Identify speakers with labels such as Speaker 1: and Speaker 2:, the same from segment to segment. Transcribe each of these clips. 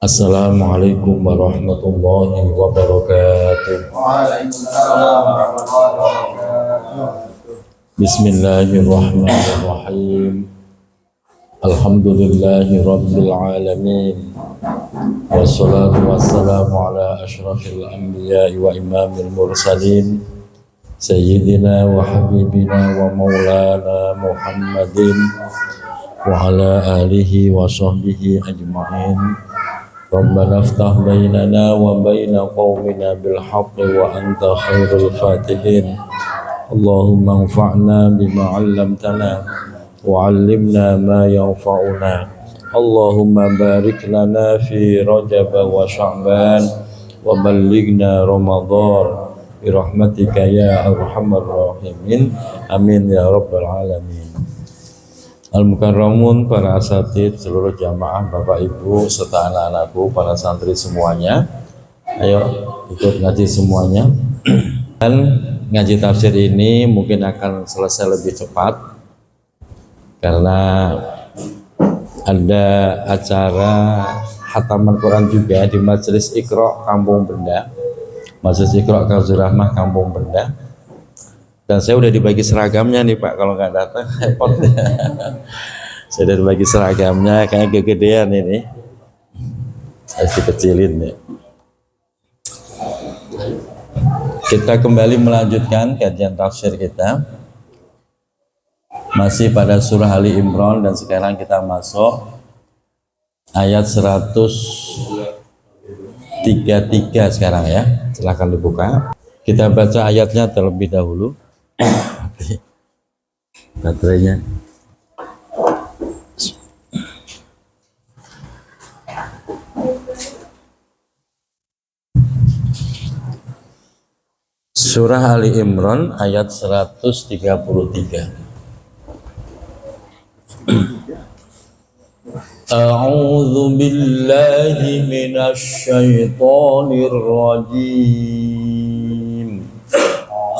Speaker 1: Assalamualaikum warahmatullahi wabarakatuh.
Speaker 2: Waalaikumsalam warahmatullahi wabarakatuh.
Speaker 1: Bismillahirrahmanirrahim. Alhamdulillahi rabbil alamin. Wassalatu wassalamu ala asyrafil anbiya'i wa imamil mursalin Sayyidina wa habibina wa maulana Muhammadin wa ala alihi wa sahbihi ajma'in. Rabbana aftah bainana wa baina qawmina bil haqqi wa anta khairul fatihin. Allahumma anfa'na bima 'allamtana wa 'allimna ma yanfa'una. Allahumma barik lana fi Rajab wa Sya'ban wa ballighna Ramadan bi rahmatika ya arhamar rahimin. Amin ya rabbal alamin. Al-Mukarramun, para asatid, seluruh jamaah, bapak ibu, serta anak-anakku, para santri semuanya, ayo ikut ngaji semuanya. Dan ngaji tafsir ini mungkin akan selesai lebih cepat karena ada acara khataman Quran juga di Majelis Iqra Kampung Benda, Majelis Iqra Kanzur Rahmah Kampung Benda. Dan saya udah dibagi seragamnya nih Pak, kalau nggak datang repot. Saya udah dibagi seragamnya, kayak kegedean ini, harus dikecilin ya. Kita kembali melanjutkan kajian tafsir kita, masih pada surah Ali Imran, dan sekarang kita masuk ayat 133 sekarang ya. Silahkan dibuka. Kita baca ayatnya terlebih dahulu. Baterainya. Surah Ali Imran ayat 133. A'udzu billahi minasy syaithanir rajim.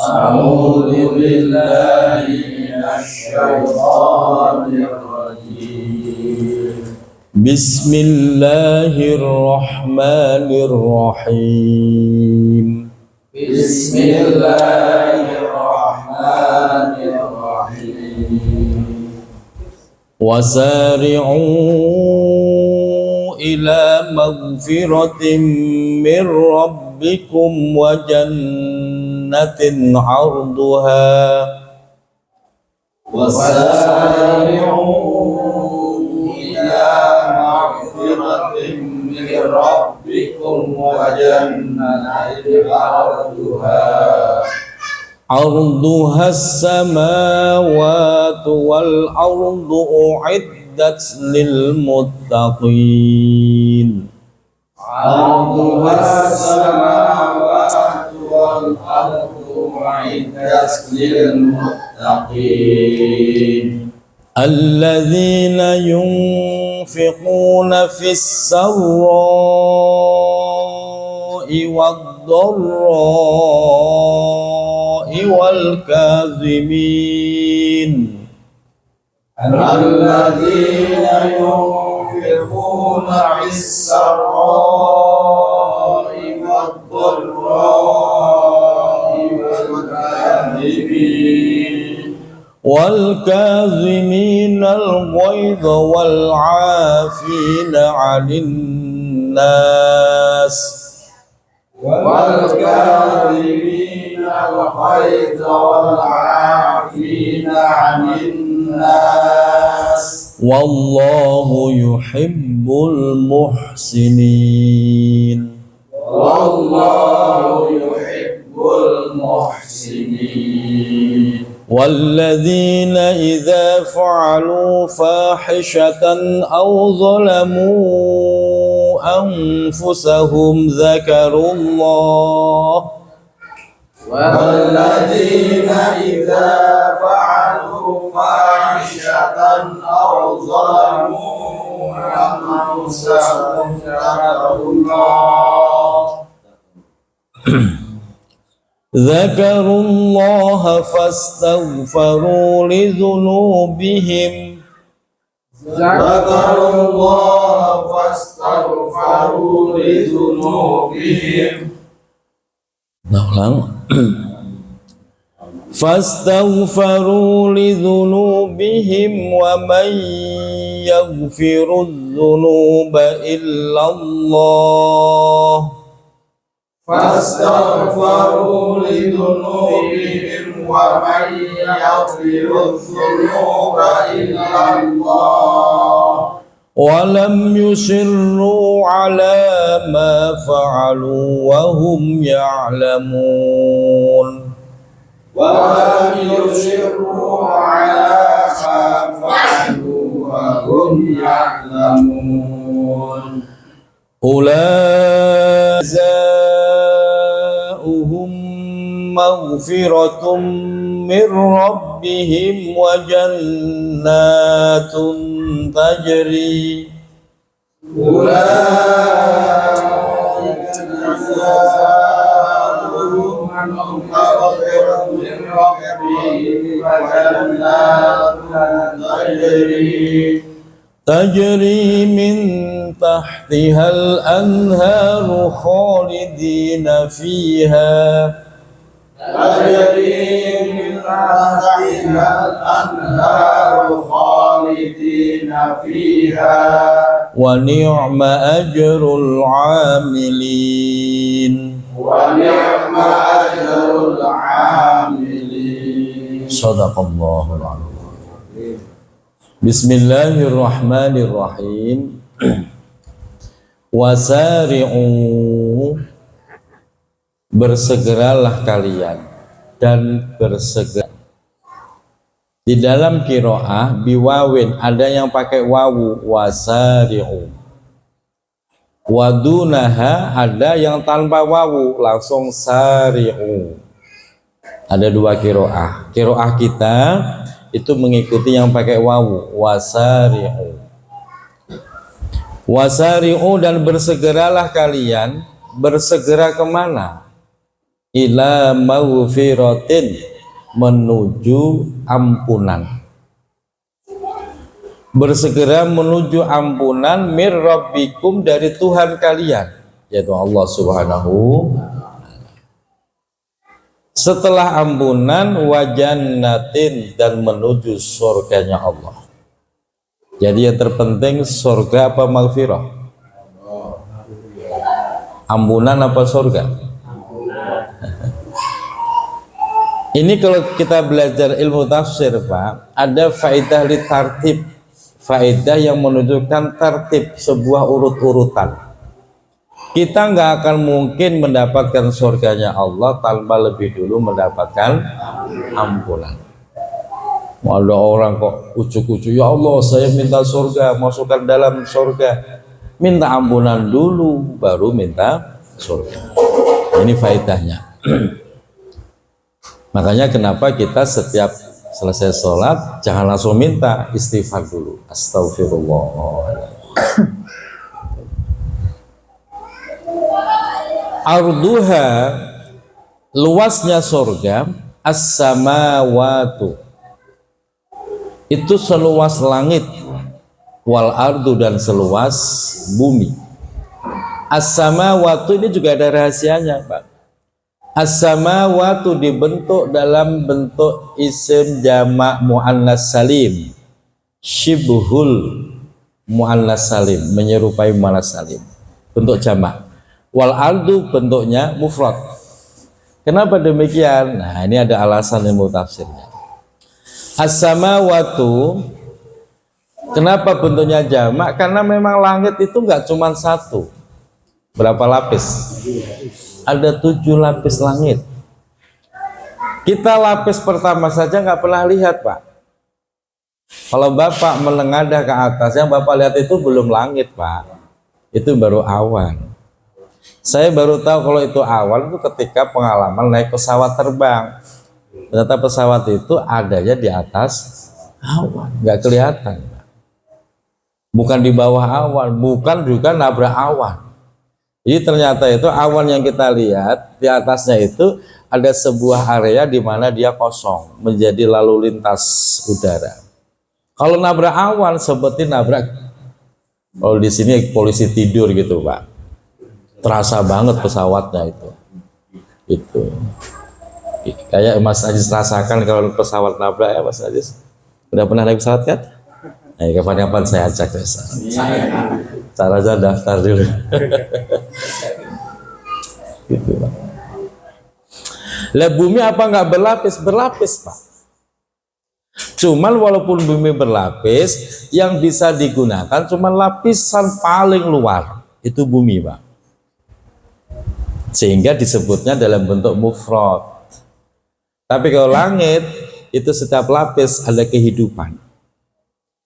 Speaker 2: A'udzu billahi minasy syaithanir rajim.
Speaker 1: Bismillahirrahmanirrahim.
Speaker 2: Bismillahirrahmanirrahim.
Speaker 1: Wasari'u ila maghfiratin min rabbikum wa jannatin 'arduha
Speaker 2: Wasari'u ila maghfiratin min rabbikum wa jannatin
Speaker 1: 'arduha as-samawati wal ardu u'iddat lil muttaqin.
Speaker 2: عرضها السماوات والأرض أعدت للمتقين
Speaker 1: الذين ينفقون في السراء والضراء والكاظمين
Speaker 2: الذين ينفقون في السراء
Speaker 1: والكاظمين الغيظ والعافين عن الناس
Speaker 2: والعافين عن الناس
Speaker 1: والله يحب المحسنين.
Speaker 2: والله يحب المحسنين.
Speaker 1: والذين إذا فعلوا فاحشة أو ظلموا أنفسهم ذكروا الله
Speaker 2: والذين إذا فعلوا فاحشة أو ظلموا أنفسهم ذكروا الله
Speaker 1: فاستغفروا لذنوبهم
Speaker 2: ذكروا الله فاستغفروا لذنوبهم
Speaker 1: فاستغفروا لذنوبهم ومن يغفر الذنوب إلا الله
Speaker 2: فاستغفروا لذنوبهم ومن يغفر الذنوب إلا الله
Speaker 1: ولم يصروا على ما فعلوا وهم يعلمون
Speaker 2: ولم يصروا على ما فعلوا وهم يعلمون
Speaker 1: أولئك جزاؤهم مغفرة من ربهم وجنات تجري
Speaker 2: أولئك جزاؤهم مغفرة من ربهم وجنات
Speaker 1: تجري من تحتها الأنهار خالدين فيها
Speaker 2: تجري من تحتها الأنهار خالدين فيها
Speaker 1: ونعم أجر العاملين
Speaker 2: ونعم أجر العاملين
Speaker 1: صدق الله العظيم. Bismillahirrahmanirrahim. Wasari'u, bersegeralah kalian dan bersegera. Di dalam qiraah biwawin ada yang pakai wawu, wasari'u. Wadunaha ada yang tanpa wawu, langsung sari'u. Ada dua qiraah. Qiraah kita itu mengikuti yang pakai wawu, wasari'u. Wasari'u, dan bersegeralah kalian. Bersegera kemana? Ila maghfiratin, menuju ampunan. Bersegera menuju ampunan mir rabbikum, dari Tuhan kalian, yaitu Allah Subhanahu. Setelah ampunan, wajannatin, dan menuju surganya Allah. Jadi yang terpenting surga apa maghfirah? Ampunan apa surga? Ini kalau kita belajar ilmu tafsir, Pak, ada faedah li tartib, faedah yang menunjukkan tertib, sebuah urut-urutan. Kita nggak akan mungkin mendapatkan surganya Allah tanpa lebih dulu mendapatkan ampunan. Ada orang kok ucuk-ucuk, ya Allah saya minta surga, masukkan dalam surga. Minta ampunan dulu, baru minta surga. Ini faedahnya. Makanya kenapa kita setiap selesai sholat jangan langsung minta, istighfar dulu. Astagfirullah. Arduha, luasnya surga, as-samawatu, itu seluas langit, wal ardu, dan seluas bumi. As-samawatu ini juga ada rahasianya, Pak. As-samawatu dibentuk dalam bentuk isim jamak muannas salim, syibhul muannas salim, menyerupai muannas salim, bentuk jamak. Wal ardu bentuknya mufrad. Kenapa demikian? Nah, ini ada alasan ilmu tafsirnya. As-samawatu, kenapa bentuknya jamak? Karena memang langit itu enggak cuma satu. Berapa lapis? Ada 7 lapis langit. Kita lapis pertama saja nggak pernah lihat, Pak. Kalau Bapak menengadah ke atas, yang Bapak lihat itu belum langit, Pak. Itu baru awan. Saya baru tahu kalau itu awan itu ketika pengalaman naik pesawat terbang. Ternyata pesawat itu adanya di atas awan, nggak kelihatan. Bukan di bawah awan, bukan juga nabrak awan. Jadi ternyata itu awan yang kita lihat, di atasnya itu ada sebuah area di mana dia kosong, menjadi lalu lintas udara. Kalau nabrak awan seperti nabrak Kalau di sini polisi tidur gitu Pak, terasa banget pesawatnya itu kayak Mas Ajis rasakan kalau pesawat nabrak ya Mas Ajis. Udah pernah naik pesawat kan? Nah, kapan-kapan saya ajak ke sana. Cara aja daftar dulu. Gitu Pak. Lah bumi apa nggak berlapis? Berlapis Pak. Cuman walaupun bumi berlapis, yang bisa digunakan cuma lapisan paling luar, itu bumi Pak. Sehingga disebutnya dalam bentuk mufrad. Tapi kalau langit, itu setiap lapis ada kehidupan.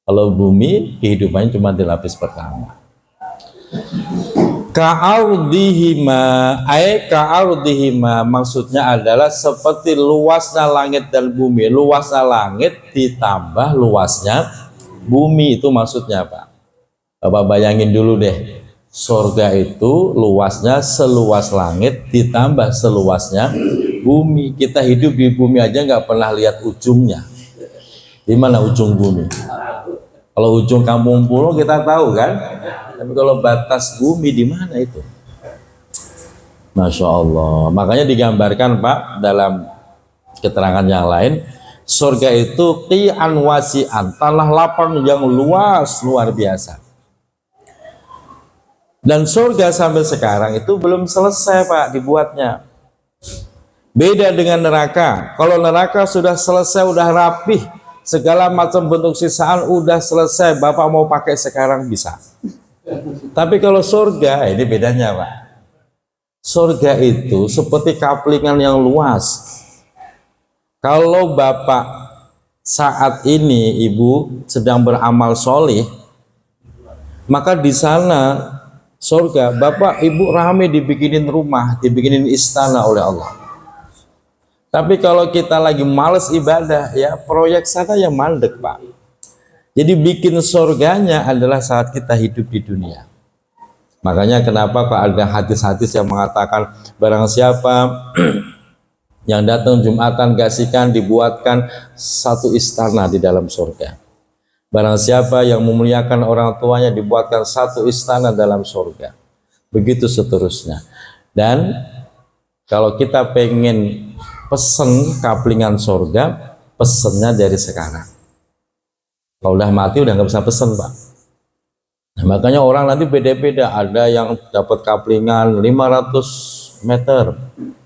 Speaker 1: Kalau bumi, kehidupannya cuma di lapis pertama. Ka'ardihima maksudnya adalah seperti luasnya langit dan bumi. Luasnya langit ditambah luasnya bumi, itu maksudnya Pak. Bapak bayangin dulu deh, surga itu luasnya seluas langit ditambah seluasnya bumi. Kita hidup di bumi aja nggak pernah lihat ujungnya. Di mana ujung bumi? Kalau ujung kampung pulau kita tahu kan, tapi kalau batas bumi di mana itu? Masya Allah. Makanya digambarkan Pak dalam keterangan yang lain, surga itu qi'an wasi'an, tanah lapang yang luas luar biasa. Dan surga sampai sekarang itu belum selesai Pak dibuatnya. Beda dengan neraka. Kalau neraka sudah selesai, udah rapih, segala macam bentuk sisaan udah selesai, Bapak mau pakai sekarang bisa. Tapi kalau surga, ini bedanya Pak. Surga itu seperti kaplingan yang luas. Kalau Bapak saat ini Ibu sedang beramal solih, maka di sana surga Bapak Ibu rame dibikinin rumah, dibikinin istana oleh Allah. Tapi kalau kita lagi males ibadah, ya proyek sana yang mandek Pak. Jadi bikin surganya adalah saat kita hidup di dunia. Makanya kenapa kok ada hadis-hadis yang mengatakan barang siapa yang datang Jumatan kasihkan dibuatkan satu istana di dalam surga. Barang siapa yang memuliakan orang tuanya dibuatkan satu istana dalam surga. Begitu seterusnya. Dan kalau kita pengen pesen kaplingan surga, pesennya dari sekarang. Kalau udah mati udah nggak bisa pesen Pak. Nah, makanya orang nanti beda-beda. Ada yang dapat kaplingan 500 meter,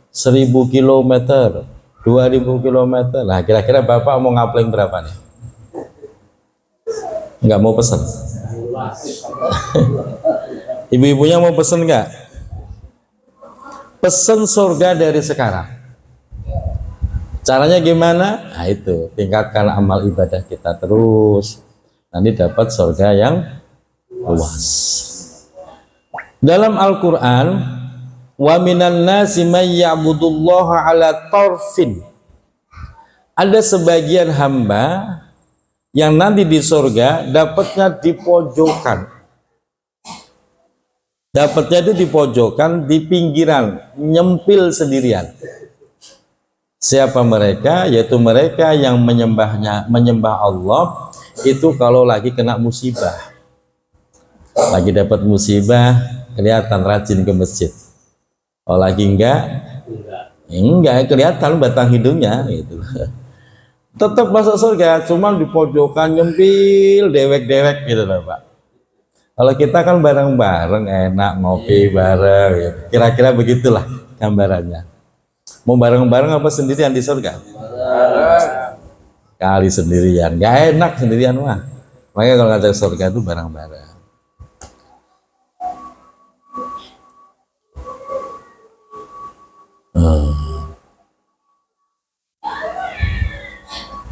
Speaker 1: 1000 kilometer, 2000 kilometer. Nah kira-kira Bapak mau ngapling berapa nih? Nggak mau pesen? Ibu-ibunya mau pesen nggak? Pesen surga dari sekarang. Caranya gimana? Nah itu, tingkatkan amal ibadah kita terus. Nanti dapat surga yang luas. Dalam Al-Quran, wa minan nasi man ya'budullaha ala tarfin. Ada sebagian hamba yang nanti di surga dapatnya di pojokan. Dapatnya itu di pojokan, di pinggiran, nyempil sendirian. Siapa mereka? Yaitu mereka yang menyembah Allah itu kalau lagi kena musibah. Lagi dapat musibah, kelihatan rajin ke masjid. Kalau lagi enggak kelihatan batang hidungnya gitu. Tetap masuk surga, cuma di pojokan nyempil, dewek-dewek gitu loh Pak. Kalau kita kan bareng-bareng enak ngopi bareng gitu. Kira-kira begitulah gambarannya. Mau bareng-bareng apa sendirian di surga? Kali sendirian, gak enak sendirian mah. Makanya kalau ngajak surga itu bareng-bareng.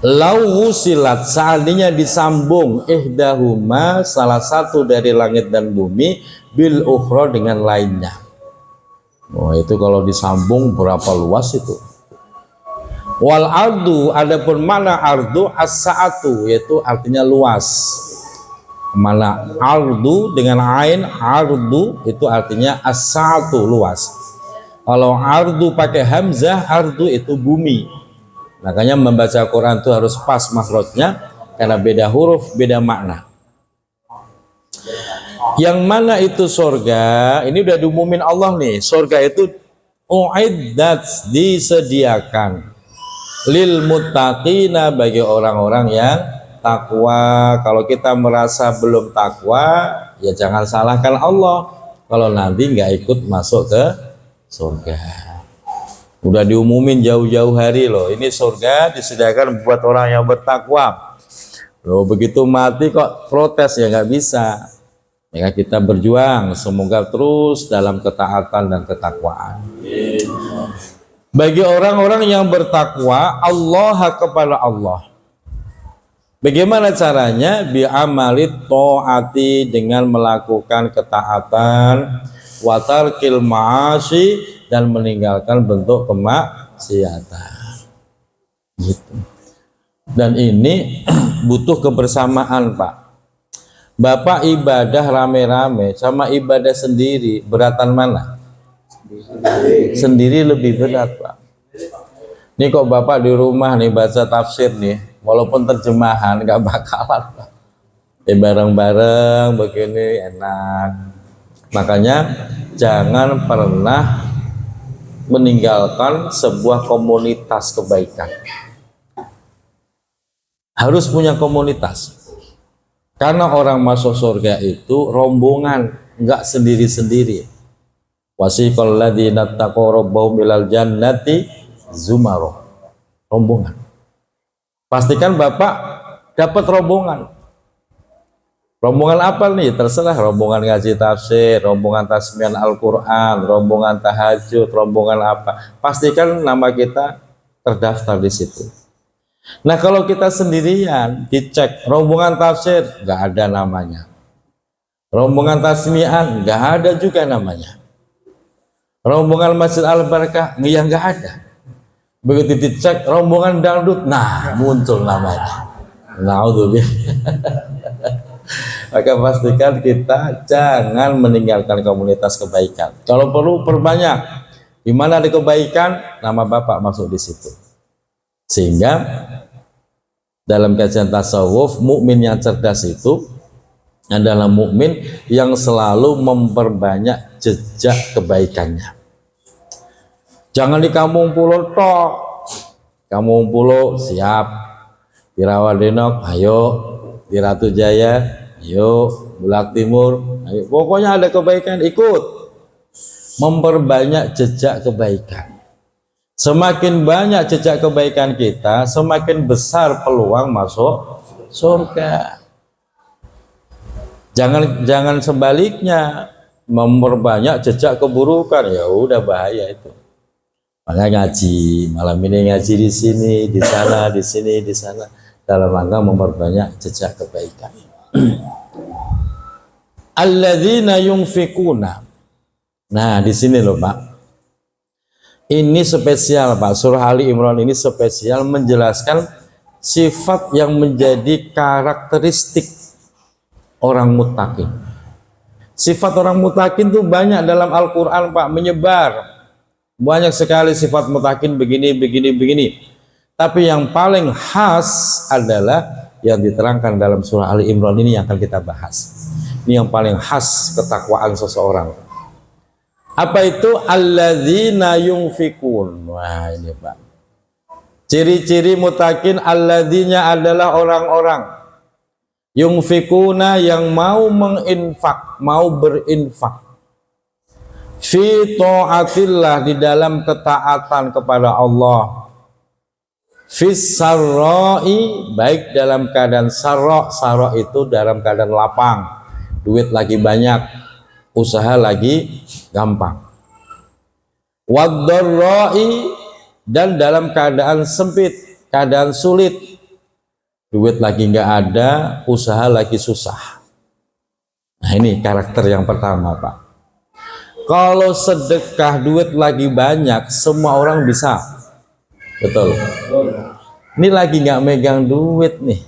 Speaker 1: Lau silat, seandainya disambung ihdahuma, salah satu dari langit dan bumi, bil ukhra dengan lainnya. Oh itu kalau disambung berapa luas itu. Wal ardu, adapun mana ardu as-sa'atu, yaitu artinya luas. Mana ardu dengan ain, ardu itu artinya as-sa'atu, luas. Kalau ardu pakai hamzah, ardu itu bumi. Makanya membaca Quran itu harus pas makhrajnya, karena beda huruf beda makna. Yang mana itu surga? Ini udah diumumin Allah nih. Surga itu uiddat, disediakan lil muttaqina, bagi orang-orang yang takwa. Kalau kita merasa belum takwa, ya jangan salahkan Allah kalau nanti nggak ikut masuk ke surga. Udah diumumin jauh-jauh hari loh. Ini surga disediakan buat orang yang bertakwa. Loh, begitu mati kok protes, ya nggak bisa. Ya kita berjuang, semoga terus dalam ketaatan dan ketakwaan. Bagi orang-orang yang bertakwa, Allah kepada Allah. Bagaimana caranya? Bi'amalit ta'ati, dengan melakukan ketaatan, watarkil ma'asi, dan meninggalkan bentuk kemaksiatan. Gitu. Dan ini butuh kebersamaan, Pak. Bapak ibadah rame-rame sama ibadah sendiri, beratan mana? Sendiri lebih berat, Pak. Ini kok Bapak di rumah nih baca tafsir nih, walaupun terjemahan nggak bakalan, Pak. Bareng-bareng begini enak. Makanya jangan pernah meninggalkan sebuah komunitas kebaikan. Harus punya komunitas. Karena orang masuk surga itu rombongan, enggak sendiri-sendiri. Wasiqal ladzina taqaw rabbahum ilal jannati zumaro. Rombongan. Pastikan Bapak dapat rombongan. Rombongan apa nih? Terserah, rombongan ngaji tafsir, rombongan tasmian Al-Qur'an, rombongan tahajud, rombongan apa. Pastikan nama kita terdaftar di situ. Nah, kalau kita sendirian, dicek rombongan tafsir, nggak ada namanya. Rombongan tasmian, nggak ada juga namanya. Rombongan Masjid Al-Barakah, ya nggak ada. Begitu dicek rombongan dangdut, nah muncul namanya. Naudzubillah. Maka pastikan kita jangan meninggalkan komunitas kebaikan. Kalau perlu perbanyak. Di mana ada kebaikan, nama Bapak masuk di situ. Sehingga dalam kajian tasawuf, mukmin yang cerdas itu adalah mukmin yang selalu memperbanyak jejak kebaikannya. Jangan di kampung pulau tok. Kampung pulau siap, di Rawadenok ayo, di Ratu Jaya ayo, Bulak Timur ayo. Pokoknya ada kebaikan ikut. Memperbanyak jejak kebaikan. Semakin banyak jejak kebaikan kita, semakin besar peluang masuk surga. Jangan sebaliknya, memperbanyak jejak keburukan, ya udah bahaya itu. Maka ngaji, malam ini ngaji di sini, di sana, di sini, di sana, dalam rangka memperbanyak jejak kebaikan. Alladzina yunfikuna. Nah, di sini loh, Pak. Ini spesial, Pak. Surah Ali Imran ini spesial menjelaskan sifat yang menjadi karakteristik orang muttaqin. Sifat orang muttaqin itu banyak dalam Al-Quran, Pak, menyebar. Banyak sekali sifat muttaqin begini, begini, begini. Tapi yang paling khas adalah yang diterangkan dalam surah Ali Imran ini yang akan kita bahas. Ini yang paling khas ketakwaan seseorang. Apa itu? Alladzina yunfikun. Wah, ini Pak. Ciri-ciri muttaqin, alladzina adalah orang-orang yunfikuna yang mau menginfak, mau berinfak. Fi ta'atillah, di dalam ketaatan kepada Allah. Fis sarra'i, baik dalam keadaan sarra'. Sarra' itu dalam keadaan lapang, duit lagi banyak, usaha lagi gampang. Waddarra'i, dan dalam keadaan sempit, keadaan sulit, duit lagi nggak ada, usaha lagi susah. Nah, ini karakter yang pertama, Pak. Kalau sedekah duit lagi banyak, semua orang bisa. Betul. Ini lagi nggak megang duit nih,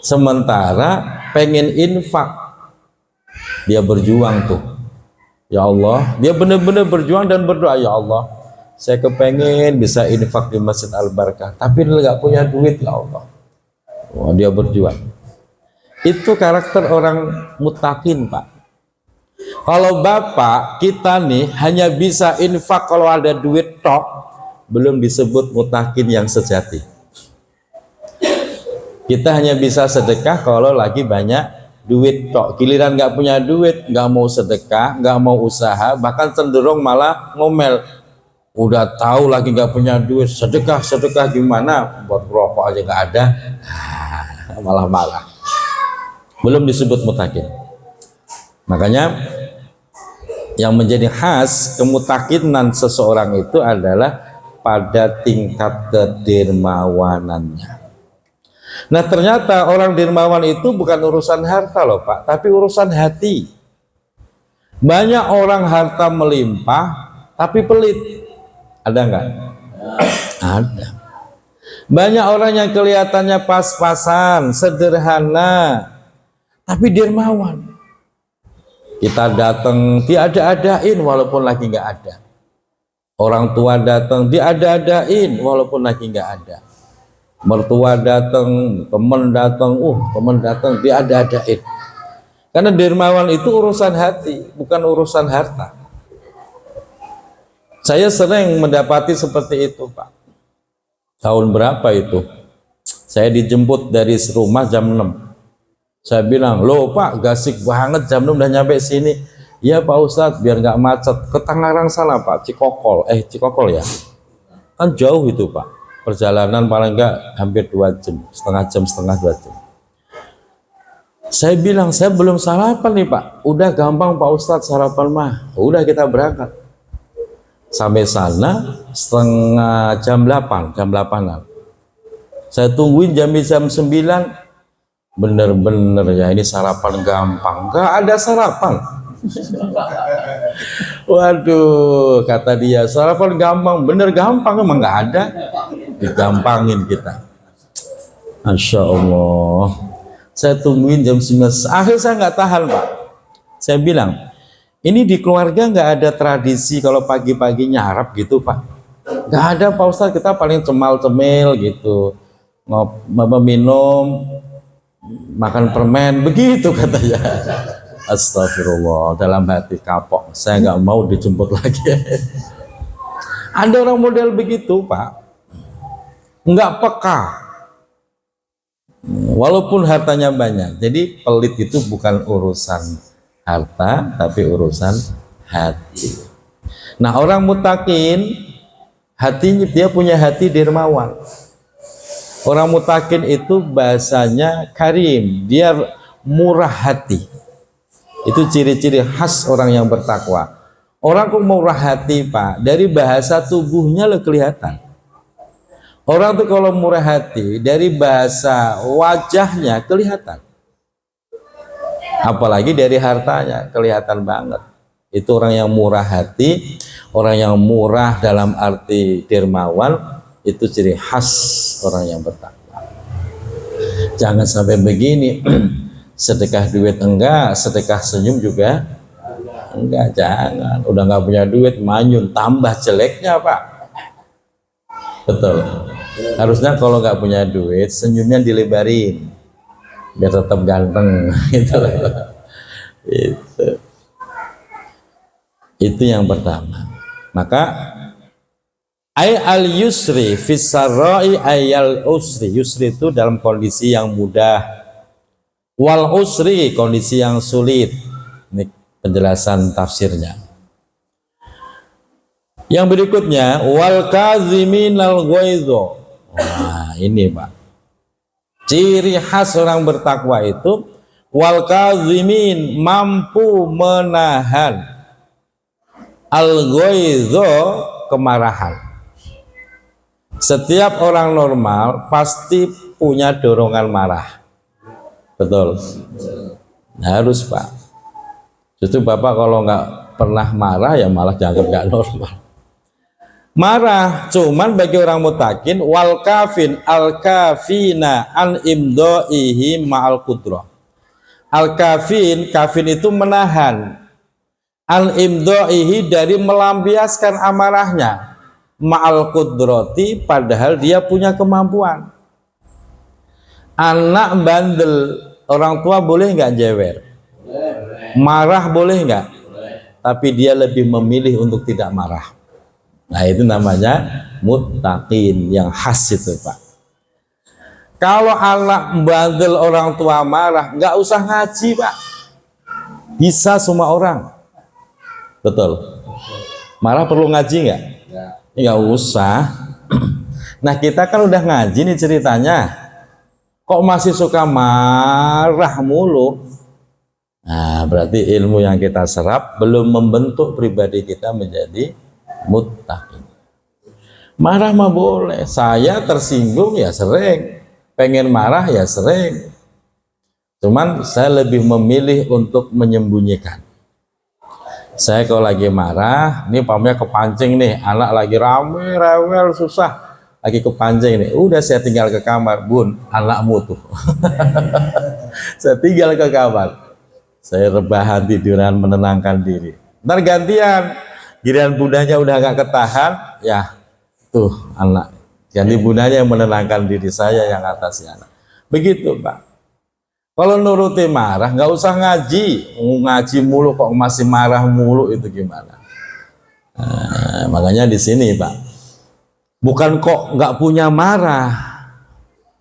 Speaker 1: sementara pengen infak, dia berjuang tuh. Ya Allah, dia benar-benar berjuang dan berdoa, ya Allah, saya kepengen bisa infak di Masjid Al-Barakah, tapi dia nggak punya duit, ya Allah. Wah, dia berjuang. Itu karakter orang muttaqin, Pak. Kalau bapak kita nih hanya bisa infak kalau ada duit tok, belum disebut mutakin yang sejati. Kita hanya bisa sedekah kalau lagi banyak duit tok. Giliran nggak punya duit, nggak mau sedekah, nggak mau usaha, bahkan cenderung malah ngomel. Udah tahu lagi nggak punya duit, sedekah gimana? Buat rokok aja nggak ada, malah marah. Belum disebut mutakin. Makanya yang menjadi khas kemutakinan seseorang itu adalah pada tingkat kedermawanannya. Nah ternyata orang dermawan itu bukan urusan harta loh Pak, tapi urusan hati. Banyak orang harta melimpah tapi pelit. Ada nggak? Ada. Banyak orang yang kelihatannya pas-pasan, sederhana, tapi dermawan. Kita datang diada-adain walaupun lagi nggak ada. Orang tua datang diada-adain walaupun lagi nggak ada. Mertua datang, teman datang diada-adain. Karena dermawan itu urusan hati, bukan urusan harta. Saya sering mendapati seperti itu Pak. Tahun berapa itu? Saya dijemput dari rumah jam 6. Saya bilang, loh Pak, gasik banget jam 6 udah nyampe sini. Iya Pak Ustadz, biar nggak macet. Ke Tangerang sana Pak, Cikokol ya. Kan jauh itu Pak. Perjalanan paling nggak hampir 2 jam, setengah 2 jam. Saya bilang, saya belum sarapan nih Pak. Udah gampang Pak Ustadz sarapan mah. Udah kita berangkat. Sampai sana setengah jam 8-an. Saya tungguin jam 9. Bener-bener ya ini sarapan gampang. Gak ada sarapan. Waduh, kata dia sarapan gampang. Bener gampang, emang gak ada. Digampangin kita. Masya Allah. Saya tungguin jam 9. Akhirnya saya nggak tahan Pak. Saya bilang, ini di keluarga nggak ada tradisi kalau pagi-pagi nyarap gitu Pak. Nggak ada Pak Ustadz, kita paling cemal-cemil gitu. Minum, makan permen, begitu katanya. Astagfirullah, dalam hati kapok. Saya nggak mau dijemput lagi. Ada orang model begitu Pak. Nggak peka. Walaupun hartanya banyak. Jadi pelit itu bukan urusan harta, tapi urusan hati. Nah orang mutakin, hatinya dia punya hati dermawan. Orang mutakin itu bahasanya karim, dia murah hati. Itu ciri-ciri khas orang yang bertakwa. Orang kok murah hati Pak, dari bahasa tubuhnya lo kelihatan. Orang tuh kalau murah hati, dari bahasa wajahnya kelihatan. Apalagi dari hartanya kelihatan banget. Itu orang yang murah hati, orang yang murah dalam arti dermawan, itu ciri khas orang yang bertakwa. Jangan sampai begini, sedekah duit enggak, sedekah senyum juga enggak, jangan. Udah nggak punya duit, manyun, tambah jeleknya Pak. Betul. Harusnya kalau nggak punya duit, senyumnya dilebarin biar tetap ganteng gitu. Itu yang pertama. Maka al yusri fisarra'i ayal usri. Yusri itu dalam kondisi yang mudah, wal usri kondisi yang sulit. Ini penjelasan tafsirnya. Yang berikutnya wal kaziminal ghaidho. Nah ini Pak, ciri khas orang bertakwa itu wal kazimin, mampu menahan al-ghaidho, kemarahan. Setiap orang normal pasti punya dorongan marah. Betul? Harus Pak. Justru Bapak kalau nggak pernah marah ya malah dianggap nggak normal. Marah cuman bagi orang mutakin wal kafin al kafina an imdoihi ma'al qudrah. Al kafin, kafin itu menahan, al imdoihi dari melampiaskan amarahnya, ma'al qudrati padahal dia punya kemampuan. Anak bandel, orang tua boleh nggak jewer? Marah boleh nggak? Tapi dia lebih memilih untuk tidak marah. Nah itu namanya muttaqin yang khas itu Pak. Kalau anak bandel orang tua marah, nggak usah ngaji Pak. Bisa semua orang. Betul. Marah perlu ngaji nggak? Nggak usah. Nah kita kan udah ngaji nih ceritanya. Kok masih suka marah mulu? Nah berarti ilmu yang kita serap belum membentuk pribadi kita menjadi muttaqin. Marah mah boleh. Saya tersinggung ya sering. Pengen marah ya sering. Cuman saya lebih memilih untuk menyembunyikan. Saya kalau lagi marah, ini pamannya kepancing nih, anak lagi rame, rewel, susah, lagi kepancing nih. Udah saya tinggal ke kamar, bun, anakmu tuh. Saya tinggal ke kamar. Saya rebahan tiduran menenangkan diri. Ntar gantian, giliran bundanya udah gak ketahan, ya tuh anak. Jadi bundanya yang menenangkan diri, saya yang atasnya anak. Begitu Pak. Kalau nuruti marah, nggak usah ngaji. Ngaji mulu kok masih marah mulu, itu gimana? Nah, makanya di sini Pak, bukan kok nggak punya marah,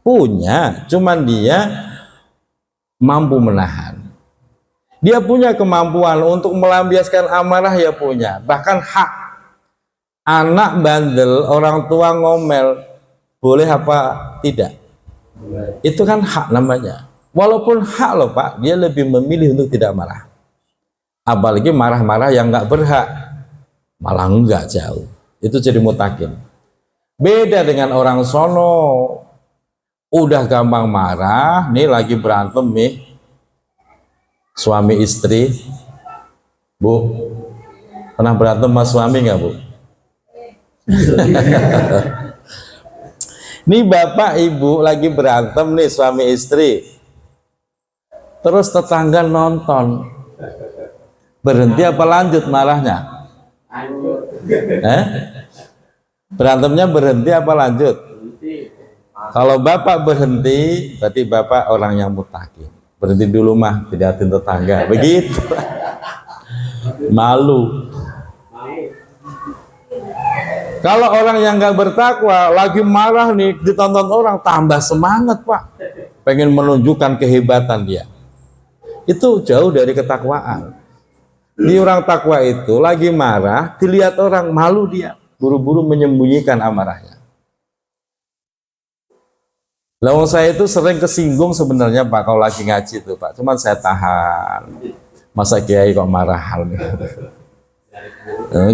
Speaker 1: punya, cuman dia mampu menahan. Dia punya kemampuan untuk melampiaskan amarah, ya punya. Bahkan hak. Anak bandel, orang tua ngomel, boleh apa tidak? Itu kan hak namanya. Walaupun hak loh Pak, dia lebih memilih untuk tidak marah. Apalagi marah-marah yang nggak berhak, malah enggak jauh. Itu jadi muttaqin. Beda dengan orang sono, udah gampang marah, nih lagi berantem nih, suami istri. Bu, pernah berantem sama suami nggak Bu? Ini bapak ibu lagi berantem nih suami istri, terus tetangga nonton, berhenti apa lanjut marahnya? Berantemnya berhenti apa lanjut? Kalau bapak berhenti, berarti bapak orang yang muttaqin. Berhenti dulu mah, tidak tetangga, begitu. Malu. Kalau orang yang nggak bertakwa lagi marah nih, ditonton orang, tambah semangat Pak, pengen menunjukkan kehebatan dia. Itu jauh dari ketakwaan. Di orang takwa itu lagi marah, dilihat orang, malu dia, buru-buru menyembunyikan amarahnya. Lalu saya itu sering kesinggung sebenarnya Pak kalau lagi ngaji tuh Pak, cuman saya tahan. Masa kiai kok marah hal ini.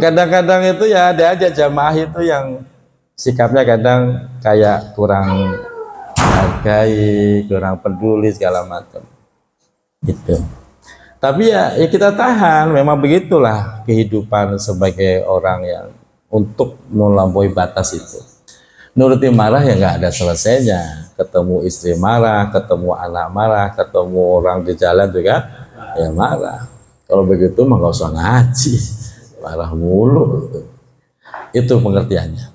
Speaker 1: Kadang-kadang itu ya ada aja jamaah itu yang sikapnya kadang kayak kurang hargai, kurang peduli segala macam gitu. Tapi ya kita tahan, memang begitulah kehidupan sebagai orang yang untuk melampaui batas itu. Nuruti marah ya nggak ada selesainya. Ketemu istri marah, ketemu anak marah, ketemu orang di jalan juga ya marah. Kalau begitu mah nggak usah ngaji, marah mulu. Itu pengertiannya.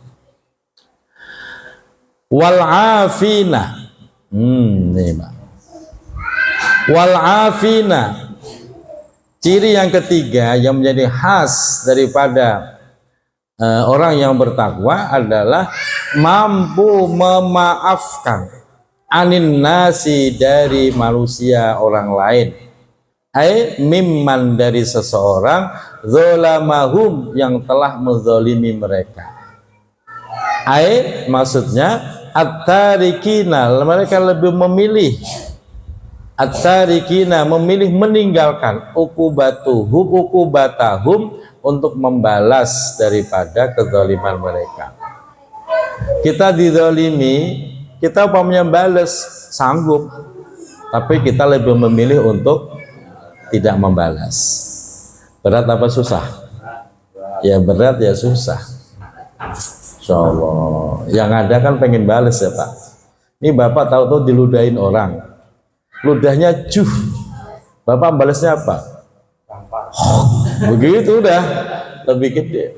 Speaker 1: Wal afina, nih Pak. Wal afina, ciri yang ketiga yang menjadi khas daripada orang yang bertakwa adalah mampu memaafkan anin nasi, dari manusia orang lain, mimman, dari seseorang, zolamahum, yang telah menzalimi mereka. Maksudnya at-tarikina, mereka lebih memilih, at-tarikina, memilih meninggalkan, ukubatahum, untuk membalas daripada kezaliman mereka. Kita dizalimi, kita umpamanya balas, sanggup, tapi kita lebih memilih untuk tidak membalas. Berat apa susah? Ya berat ya susah. Insyaallah. Yang ada kan pengen balas ya Pak. Ini Bapak tahu-tahu diludahin orang, ludahnya juh, Bapak balasnya apa? Begitu udah lebih gede.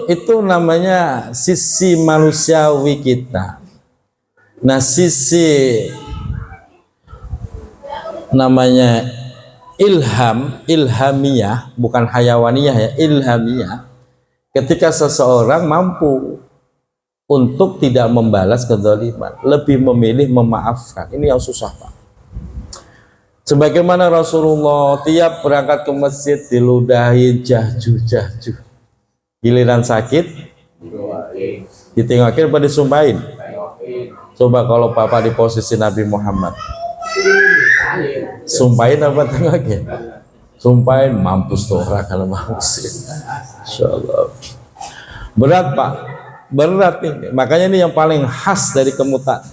Speaker 1: Itu namanya sisi manusiawi kita. Nah, sisi namanya ilhamiyah, bukan hayawaniyah ya, ilhamiyah. Ketika seseorang mampu untuk tidak membalas kezaliman, lebih memilih memaafkan. Ini yang susah, Pak. Sebagaimana Rasulullah tiap berangkat ke masjid diludahi jahju. Giliran sakit ditengokin pada disumpahin. Coba kalau Papa di posisi Nabi Muhammad, sumpahin apa tengokin? Sumpahin, mampus tuh orang kalau mampus. Insyaallah. Berat, Pak. Berat ini. Makanya ini yang paling khas dari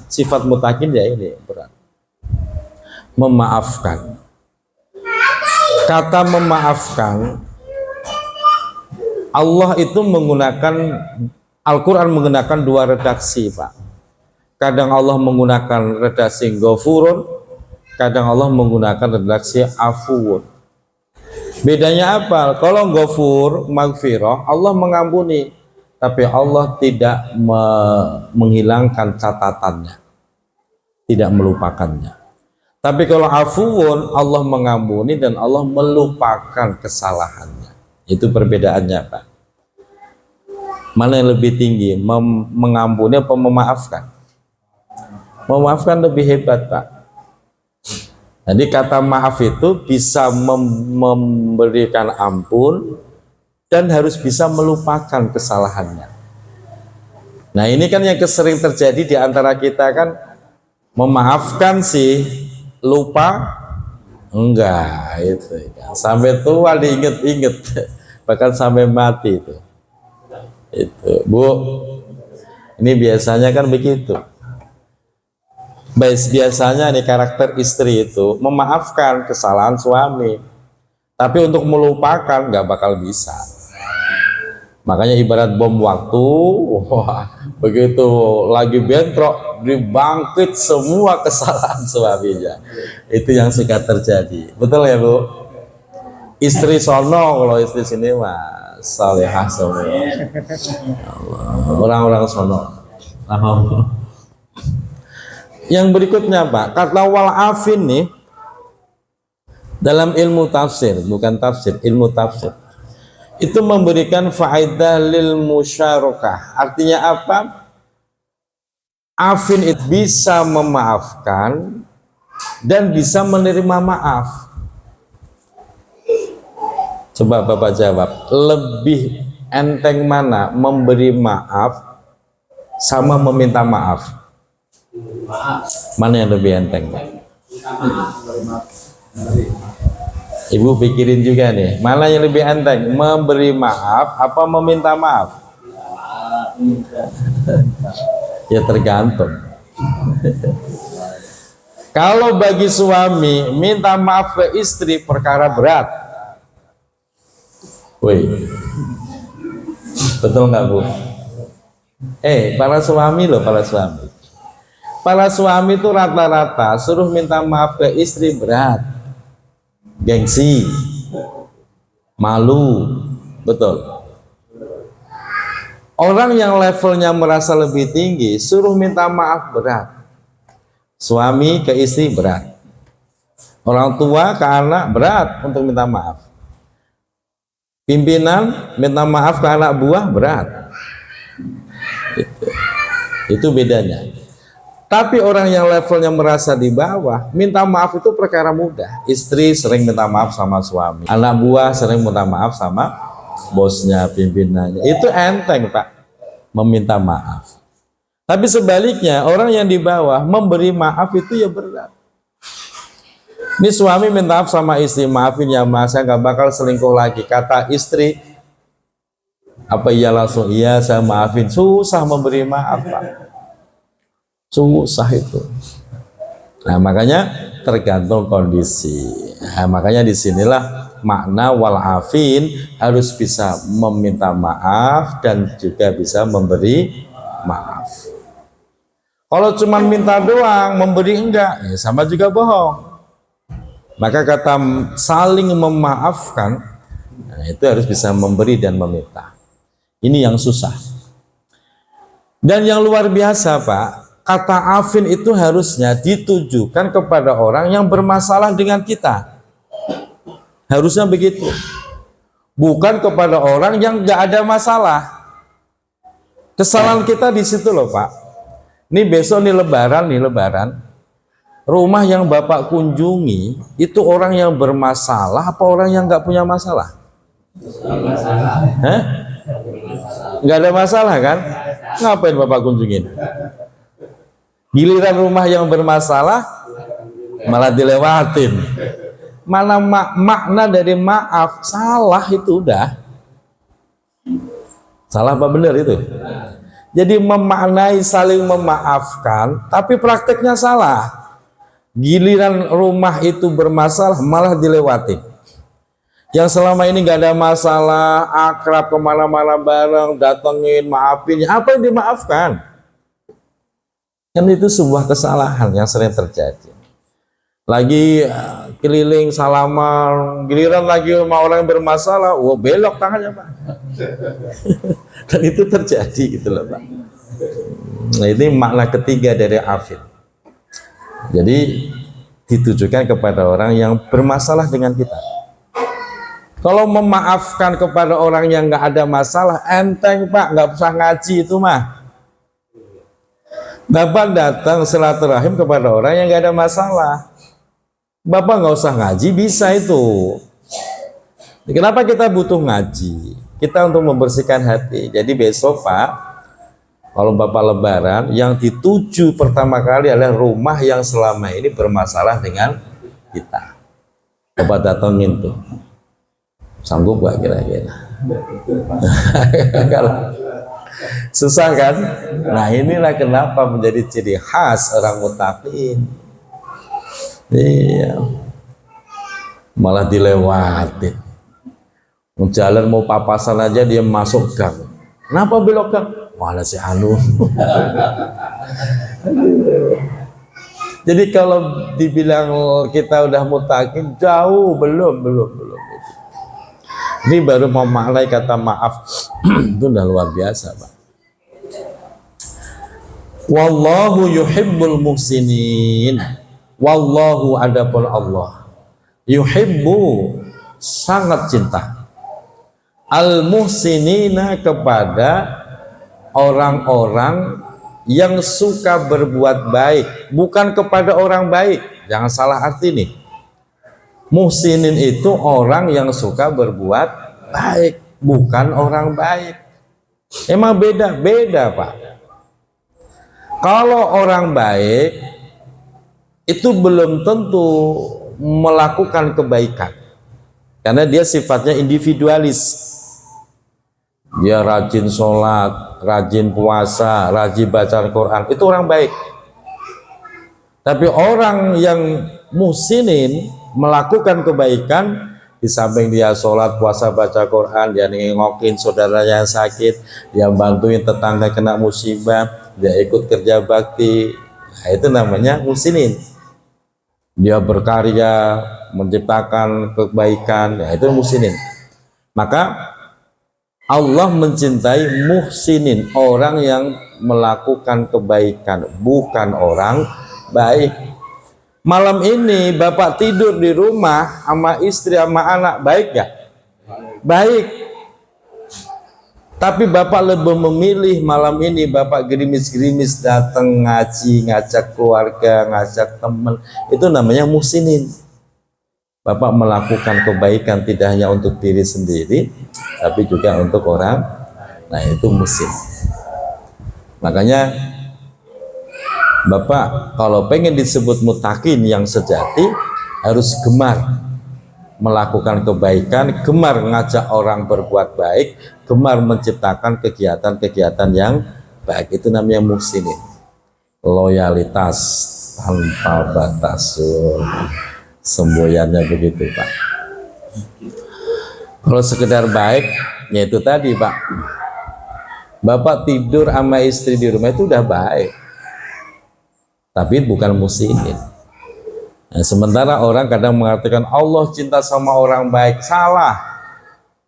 Speaker 1: sifat mutakin ya ini, berat. Memaafkan. Kata memaafkan, Allah itu menggunakan, Al-Quran menggunakan dua redaksi, Pak. Kadang Allah menggunakan redaksi ghafurun, kadang Allah menggunakan redaksi afuun. Bedanya apa? Kalau ghafur, maghfirah, Allah mengampuni, tapi Allah tidak menghilangkan catatannya, tidak melupakannya. Tapi kalau afuun, Allah mengampuni dan Allah melupakan kesalahannya. Itu perbedaannya, Pak. Mana yang lebih tinggi, mengampuni atau memaafkan? Memaafkan lebih hebat, Pak. Jadi kata maaf itu bisa memberikan ampun dan harus bisa melupakan kesalahannya. Nah ini kan yang sering terjadi di antara kita kan, memaafkan sih, lupa enggak, itu sampai tua diinget-inget, bahkan sampai mati itu Bu. Ini biasanya kan begitu. Biasanya nih karakter istri itu memaafkan kesalahan suami, tapi untuk melupakan nggak bakal bisa. Makanya ibarat bom waktu, wah, begitu lagi bentrok dibangkit semua kesalahan suaminya. Itu yang suka terjadi. Betul ya, Bu? Istri sono, kalau istri sini mah salihah semua. Orang-orang sono. Yang berikutnya, Pak, kata wal'afin nih dalam ilmu tafsir, bukan tafsir, ilmu tafsir, itu memberikan faedah lil musyarakah. Artinya apa? Afin itu bisa memaafkan dan bisa menerima maaf. Coba Bapak jawab, lebih enteng mana memberi maaf sama meminta maaf? Mana yang lebih enteng, Pak? Ibu pikirin juga nih, mana yang lebih enteng, memberi maaf apa meminta maaf? Ya tergantung. Kalau bagi suami minta maaf ke istri perkara berat. Woi, betul nggak, Bu? Para suami loh, para suami. Para suami itu rata-rata suruh minta maaf ke istri berat, gengsi, malu, betul. Orang yang levelnya merasa lebih tinggi suruh minta maaf berat. Suami ke istri berat, orang tua ke anak berat untuk minta maaf. Pimpinan minta maaf ke anak buah berat. Itu bedanya. Tapi orang yang levelnya merasa di bawah, minta maaf itu perkara mudah. Istri sering minta maaf sama suami, anak buah sering minta maaf sama bosnya, pimpinannya. Itu enteng, Pak, meminta maaf. Tapi sebaliknya, orang yang di bawah memberi maaf itu ya berat. Ini suami minta maaf sama istri, maafin ya mas, saya nggak bakal selingkuh lagi. Kata istri, apa iya langsung iya saya maafin? Susah memberi maaf, Pak. Susah itu. Nah makanya tergantung kondisi. Nah, makanya disinilah makna wal'afin, harus bisa meminta maaf dan juga bisa memberi maaf. Kalau cuma minta doang, memberi enggak, ya sama juga bohong. Maka kata saling memaafkan, nah itu harus bisa memberi dan meminta. Ini yang susah. Dan yang luar biasa, Pak, kata afin itu harusnya ditujukan kepada orang yang bermasalah dengan kita. Harusnya begitu. Bukan kepada orang yang nggak ada masalah. Kesalahan kita di situ loh Pak. Ini besok nih lebaran. Rumah yang Bapak kunjungi itu orang yang bermasalah apa orang yang nggak punya masalah? Hah? Nggak ada masalah kan? Ngapain Bapak kunjungin? Giliran rumah yang bermasalah malah dilewatin. Mana makna dari maaf? Salah itu udah. Salah apa benar itu? Jadi memaknai saling memaafkan, tapi prakteknya salah. Giliran rumah itu bermasalah malah dilewati. Yang selama ini nggak ada masalah, akrab kemana-mana bareng, datengin, maafin, apa yang dimaafkan? Kan itu sebuah kesalahan yang sering terjadi. Lagi keliling salaman, giliran lagi sama orang yang bermasalah, wah belok tangannya Pak. Dan itu terjadi gitu loh Pak. Nah ini makna ketiga dari afid. Jadi ditujukan kepada orang yang bermasalah dengan kita. Kalau memaafkan kepada orang yang nggak ada masalah, enteng Pak, nggak usah ngaji itu mah. Bapak datang silaturahim kepada orang yang nggak ada masalah. Bapak nggak usah ngaji, bisa itu. Kenapa kita butuh ngaji? Kita untuk membersihkan hati. Jadi besok Pak, kalau Bapak lebaran, yang dituju pertama kali adalah rumah yang selama ini bermasalah dengan kita. Bapak datengin tuh. Sanggup gak kira-kira? Susah kan? Nah inilah kenapa menjadi ciri khas orang muttaqin. Iya. Malah dilewatin. Jalan mau papasan aja dia masuk gang. Kenapa belok gang? Mana si Anu? Jadi kalau dibilang kita udah muttaqin, jauh belum. Ini baru memaknai kata maaf. Itu udah luar biasa Pak. Wallahu yuhibbul muhsinin. Wallahu adapun Allah yuhibbu sangat cinta al muhsinina kepada orang-orang yang suka berbuat baik, bukan kepada orang baik. Jangan salah arti nih. Muhsinin itu orang yang suka berbuat baik, bukan orang baik. Emang beda Pak. Kalau orang baik itu belum tentu melakukan kebaikan, karena dia sifatnya individualis. Dia rajin sholat, rajin puasa, rajin baca Al-Quran, itu orang baik. Tapi orang yang muhsinin melakukan kebaikan, di samping dia sholat, puasa, baca Quran, dia nengokin saudaranya yang sakit, dia bantuin tetangga kena musibah, dia ikut kerja bakti, nah, itu namanya muhsinin. Dia berkarya, menciptakan kebaikan, ya itu muhsinin. Maka Allah mencintai muhsinin, orang yang melakukan kebaikan, bukan orang baik. Malam ini Bapak tidur di rumah sama istri sama anak, baik gak? Baik. Tapi Bapak lebih memilih malam ini Bapak gerimis-gerimis datang ngaji, ngajak keluarga, ngajak teman, itu namanya muhsinin. Bapak melakukan kebaikan tidak hanya untuk diri sendiri, tapi juga untuk orang. Nah itu muhsin. Makanya Bapak kalau pengen disebut muttaqin yang sejati, harus gemar melakukan kebaikan, gemar ngajak orang berbuat baik, gemar menciptakan kegiatan-kegiatan yang baik. Itu namanya muhsinin. Loyalitas tanpa batas. Semboyannya begitu Pak. Kalau sekedar baik, ya itu tadi Pak. Bapak tidur sama istri di rumah itu udah baik, tapi bukan muhsinin. Nah, sementara orang kadang mengatakan Allah cinta sama orang baik, salah.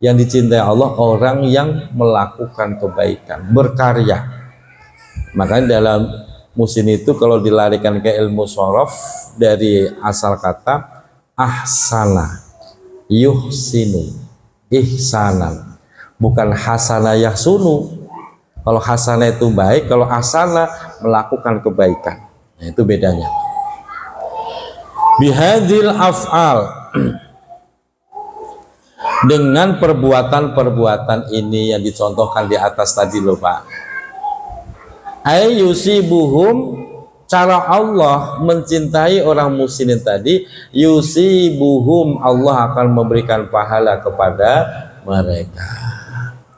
Speaker 1: Yang dicintai Allah orang yang melakukan kebaikan, berkarya. Makanya dalam Muhsin itu kalau dilarikan ke ilmu shorof dari asal kata ahsana, yuhsinu, ihsanan, bukan hasana yahsunu. Kalau hasana itu baik, kalau asana melakukan kebaikan. Nah, itu bedanya. Bihadil af'al, dengan perbuatan-perbuatan ini yang dicontohkan di atas tadi loh Pak. Yusibuhum, cara Allah mencintai orang muhsinin tadi, yusibuhum, Allah akan memberikan pahala kepada mereka.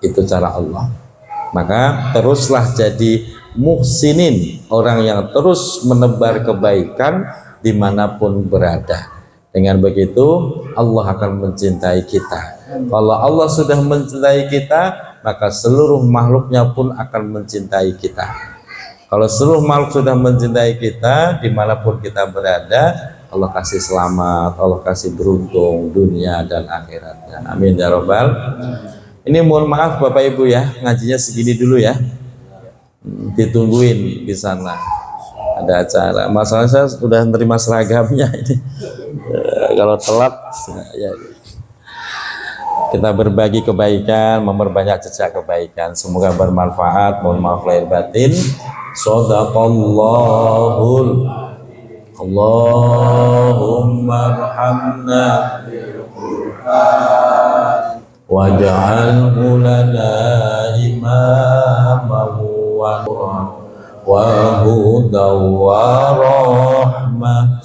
Speaker 1: Itu cara Allah. Maka teruslah jadi muhsinin, orang yang terus menebar kebaikan dimanapun berada. Dengan begitu Allah akan mencintai kita. Kalau Allah sudah mencintai kita, maka seluruh makhluknya pun akan mencintai kita. Kalau seluruh makhluk sudah mencintai kita, dimanapun kita berada, Allah kasih selamat, Allah kasih beruntung dunia dan akhiratnya. Amin ya robbal. Ini mohon maaf Bapak Ibu ya, ngajinya segini dulu ya. Ditungguin di sana. Ada acara. Masalahnya saya sudah menerima seragamnya ini. Kalau telat, ya. Kita berbagi kebaikan, memperbanyak jejak kebaikan. Semoga bermanfaat. Mohon maaf lahir batin. Shadaqallahul Allahumma arhamna bil Qur'an waj'alhu lana imaman wa hudan wa rahmah.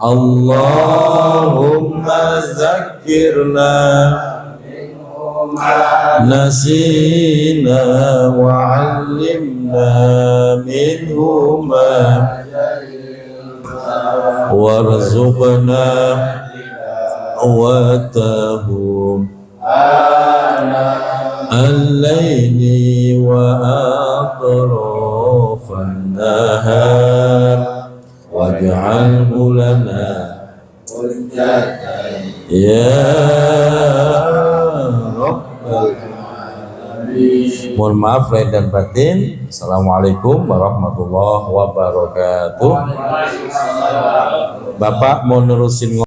Speaker 1: Allahumma zakkirna nasina wa 'allimna minhu ma warzuqna wa tahum al-layli wa atrafan nahar waj'alhu lana ya Rabbal alamin. Mohon maaf lahir dan batin. Assalamualaikum warahmatullahi wabarakatuh. Bapak mau nerusin